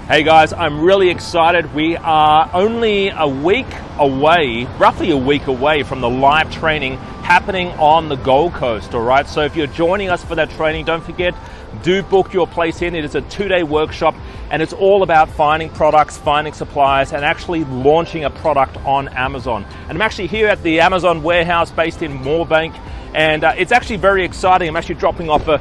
Hey guys, I'm really excited. We are only a week away, roughly a week away from the live training happening on the Gold Coast, all right? So if you're joining us for that training, don't forget, do book your place in. It is a 2-day workshop and it's all about finding products, finding suppliers, and actually launching a product on Amazon. And I'm actually here at the Amazon warehouse based in Moorebank, and it's actually very exciting. I'm actually dropping off a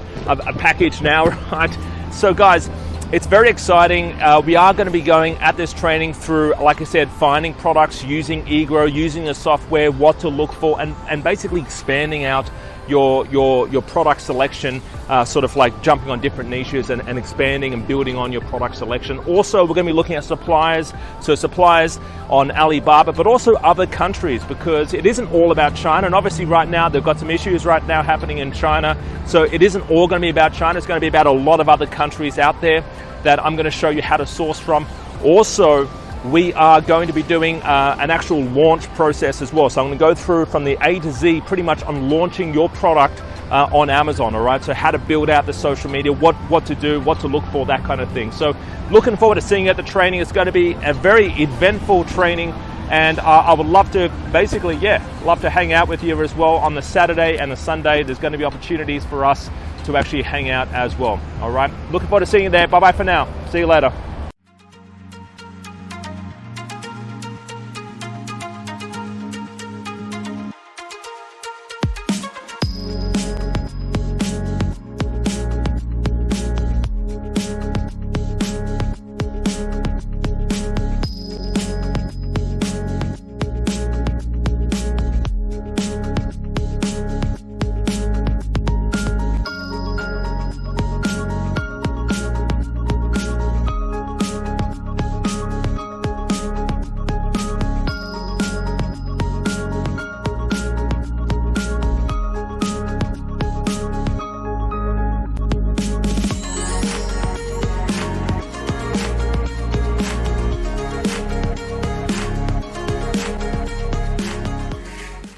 package now, right? So guys, it's very exciting. We are going to be going at this training through, like I said, finding products, using eGrow, using the software, what to look for, and basically expanding out your product selection, sort of like jumping on different niches and expanding and building on your product selection. Also, we're going to be looking at suppliers, so suppliers on Alibaba, but also other countries, because it isn't all about China. And obviously right now, they've got some issues right now happening in China. So it isn't all going to be about China. It's going to be about a lot of other countries out there that I'm going to show you how to source from. Also, we are going to be doing an actual launch process as well. So I'm going to go through from the A to Z pretty much on launching your product on Amazon, all right? So how to build out the social media, what to do, what to look for, that kind of thing. So looking forward to seeing you at the training. It's going to be a very eventful training, and I would love to basically, love to hang out with you as well on the Saturday and the Sunday. There's going to be opportunities for us to actually hang out as well, all right? Looking forward to seeing you there. Bye-bye for now. See you later.